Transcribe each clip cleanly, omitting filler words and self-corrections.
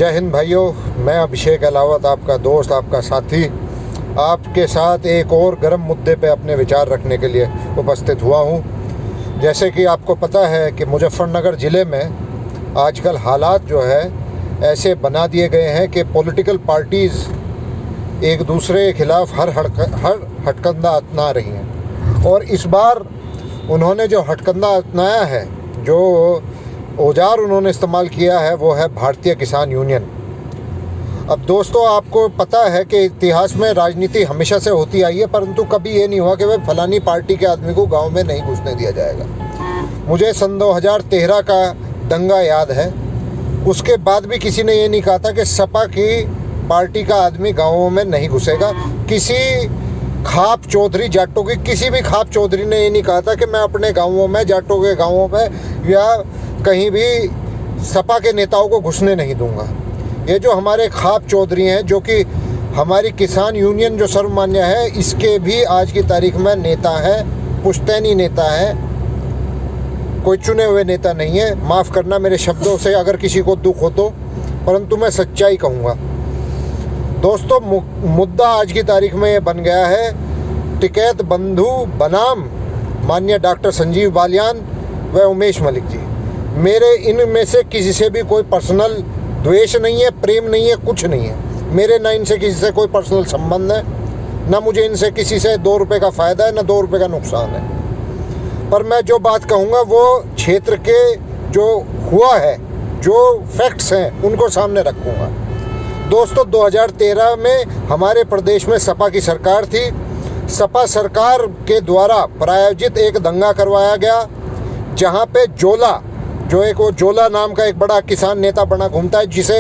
जय हिंद भाइयों, मैं अभिषेक अहलावत, आपका दोस्त, आपका साथी, आपके साथ एक और गर्म मुद्दे पे अपने विचार रखने के लिए उपस्थित हुआ हूँ। जैसे कि आपको पता है कि मुजफ्फरनगर ज़िले में आजकल हालात जो है ऐसे बना दिए गए हैं कि पॉलिटिकल पार्टीज़ एक दूसरे के खिलाफ़ हर हथकंडा अपना रही हैं। और इस बार उन्होंने जो हथकंडा अपनाया है, जो औजार उन्होंने इस्तेमाल किया है, वो है भारतीय किसान यूनियन। अब दोस्तों, आपको पता है कि इतिहास में राजनीति हमेशा से होती आई है, परंतु कभी ये नहीं हुआ कि वह फलानी पार्टी के आदमी को गांव में नहीं घुसने दिया जाएगा। मुझे सन 2013 का दंगा याद है। उसके बाद भी किसी ने ये नहीं कहा था कि सपा की पार्टी का आदमी गाँवों में नहीं घुसेगा। किसी खाप चौधरी जाटों की किसी भी खाप चौधरी ने ये नहीं कहा था कि मैं अपने गाँवों में, जाटों के गाँवों में या कहीं भी सपा के नेताओं को घुसने नहीं दूंगा। ये जो हमारे खाप चौधरी हैं, जो कि हमारी किसान यूनियन जो सर्वमान्य है, इसके भी आज की तारीख में नेता हैं, पुश्तैनी नेता हैं, कोई चुने हुए नेता नहीं है। माफ़ करना मेरे शब्दों से अगर किसी को दुख हो तो, परंतु मैं सच्चाई कहूँगा। दोस्तों, मुद्दा आज की तारीख में ये बन गया है टिकैत बंधु बनाम माननीय डॉक्टर संजीव बालियान व उमेश मलिक जी। मेरे इनमें से किसी से भी कोई पर्सनल द्वेष नहीं है, प्रेम नहीं है, कुछ नहीं है। मेरे ना इनसे किसी से कोई पर्सनल संबंध है, ना मुझे इनसे किसी से 2 रुपये का फ़ायदा है, ना 2 रुपये का नुकसान है। पर मैं जो बात कहूँगा वो क्षेत्र के जो हुआ है, जो फैक्ट्स हैं, उनको सामने रखूँगा। दोस्तों, 2013 में हमारे प्रदेश में सपा की सरकार थी। सपा सरकार के द्वारा प्रायोजित एक दंगा करवाया गया, जहाँ पे जोला नाम का एक बड़ा किसान नेता बना घूमता है, जिसे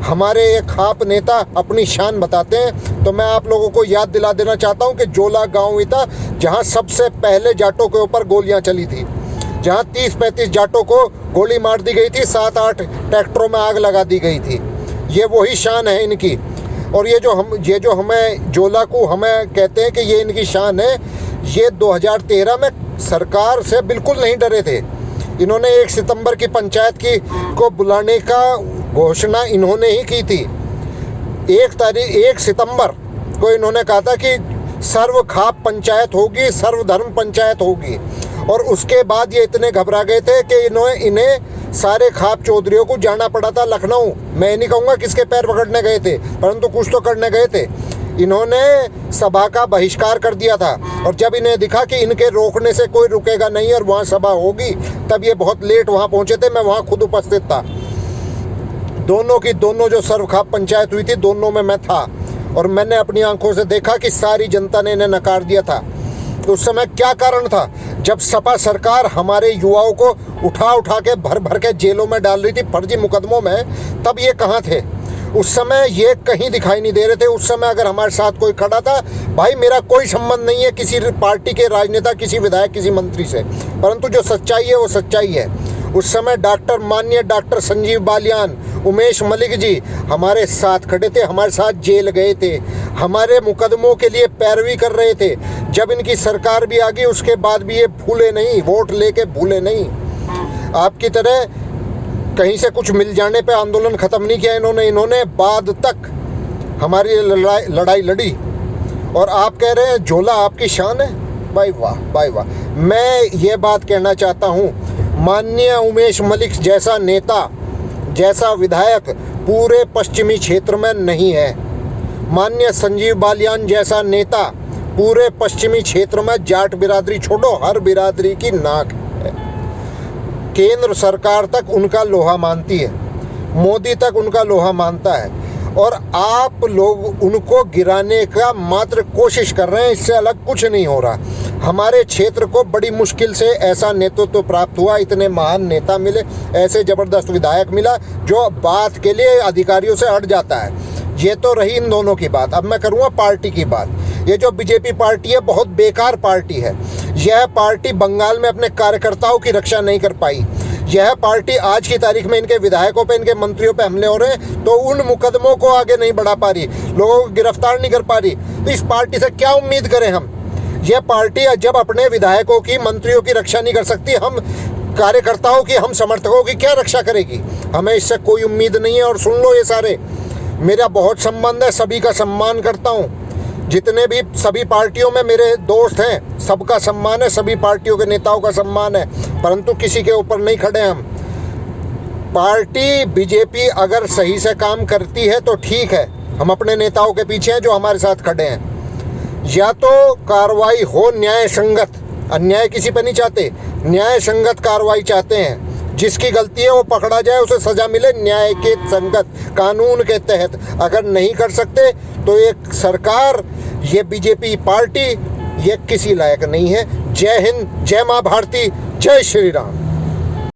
हमारे एक खाप नेता अपनी शान बताते हैं। तो मैं आप लोगों को याद दिला देना चाहता हूं कि जोला गांव ही था जहां सबसे पहले जाटों के ऊपर गोलियां चली थी, जहां 30-35 जाटों को गोली मार दी गई थी, 7-8 ट्रैक्टरों में आग लगा दी गई थी। ये वही शान है इनकी। और ये जो हमें जोला को हमें कहते हैं कि ये इनकी शान है, ये 2013 में सरकार से बिल्कुल नहीं डरे थे। इन्होंने 1 सितंबर की पंचायत को बुलाने का घोषणा इन्होंने ही की थी। 1 सितंबर को इन्होंने कहा था कि सर्व खाप पंचायत होगी, सर्वधर्म पंचायत होगी। और उसके बाद ये इतने घबरा गए थे कि इन्हें सारे खाप चौधरियों को जाना पड़ा था लखनऊ। मैं नहीं कहूँगा किसके पैर पकड़ने गए थे, परंतु कुछ तो करने गए थे। इन्होंने सभा का बहिष्कार कर दिया था, और जब इन्हें दिखा कि इनके रोकने से कोई रुकेगा नहीं और वहाँ सभा होगी, तब ये बहुत लेट वहाँ पहुँचे थे। मैं वहाँ खुद उपस्थित था। दोनों जो सर्वखाप पंचायत हुई थी, दोनों में मैं था, और मैंने अपनी आंखों से देखा कि सारी जनता ने इन्हें नकार दिया था। तो उस समय क्या कारण था? जब सपा सरकार हमारे युवाओं को उठा के भर के जेलों में डाल रही थी फर्जी मुकदमों में, तब ये कहाँ थे? उस समय ये कहीं दिखाई नहीं दे रहे थे। उस समय अगर हमारे साथ कोई खड़ा था, भाई मेरा कोई संबंध नहीं है किसी पार्टी के राजनेता, किसी विधायक, किसी मंत्री से, परंतु जो सच्चाई है वो सच्चाई है। उस समय माननीय डॉक्टर संजीव बालियान, उमेश मलिक जी हमारे साथ खड़े थे, हमारे साथ जेल गए थे, हमारे मुकदमों के लिए पैरवी कर रहे थे। जब इनकी सरकार भी आ गई, उसके बाद भी ये भूले नहीं, वोट लेके भूले नहीं। आपकी तरह कहीं से कुछ मिल जाने पे आंदोलन ख़त्म नहीं किया इन्होंने बाद तक हमारी लड़ाई लड़ी। और आप कह रहे हैं जोला आपकी शान है? भाई वाह, भाई वाह। मैं ये बात कहना चाहता हूँ, माननीय उमेश मलिक जैसा नेता, जैसा विधायक पूरे पश्चिमी क्षेत्र में नहीं है। माननीय संजीव बालियान जैसा नेता पूरे पश्चिमी क्षेत्र में, जाट बिरादरी छोड़ो, हर बिरादरी की नाक है। केंद्र सरकार तक उनका लोहा मानती है, मोदी तक उनका लोहा मानता है, और आप लोग उनको गिराने का मात्र कोशिश कर रहे हैं। इससे अलग कुछ नहीं हो रहा। हमारे क्षेत्र को बड़ी मुश्किल से ऐसा नेतृत्व प्राप्त हुआ, इतने महान नेता मिले, ऐसे ज़बरदस्त विधायक मिला जो बात के लिए अधिकारियों से हट जाता है। ये तो रही इन दोनों की बात। अब मैं करूँगा पार्टी की बात। ये जो बीजेपी पार्टी है, बहुत बेकार पार्टी है। यह पार्टी बंगाल में अपने कार्यकर्ताओं की रक्षा नहीं कर पाई। यह पार्टी आज की तारीख में इनके विधायकों पे, इनके मंत्रियों पे हमले हो रहे हैं, तो उन मुकदमों को आगे नहीं बढ़ा पा रही, लोगों को गिरफ्तार नहीं कर पा रही। तो इस पार्टी से क्या उम्मीद करें हम? यह पार्टी जब अपने विधायकों की, मंत्रियों की रक्षा नहीं कर सकती, हम कार्यकर्ताओं की, हम समर्थकों की क्या रक्षा करेगी? हमें इससे कोई उम्मीद नहीं है। और सुन लो ये सारे, मेरा बहुत संबंध है, सभी का सम्मान करता हूँ, जितने भी सभी पार्टियों में मेरे दोस्त हैं सबका सम्मान है, सभी पार्टियों के नेताओं का सम्मान है, परंतु किसी के ऊपर नहीं खड़े हम। पार्टी बीजेपी अगर सही से काम करती है तो ठीक है, हम अपने नेताओं के पीछे हैं जो हमारे साथ खड़े हैं। या तो कार्रवाई हो न्याय संगत, अन्याय किसी पे नहीं चाहते, न्याय संगत कार्रवाई चाहते हैं, जिसकी गलती है वो पकड़ा जाए, उसे सजा मिले न्याय के संगत कानून के तहत। अगर नहीं कर सकते तो एक सरकार, ये बीजेपी पार्टी ये किसी लायक नहीं है। जय हिंद, जय माँ भारती, जय श्री राम।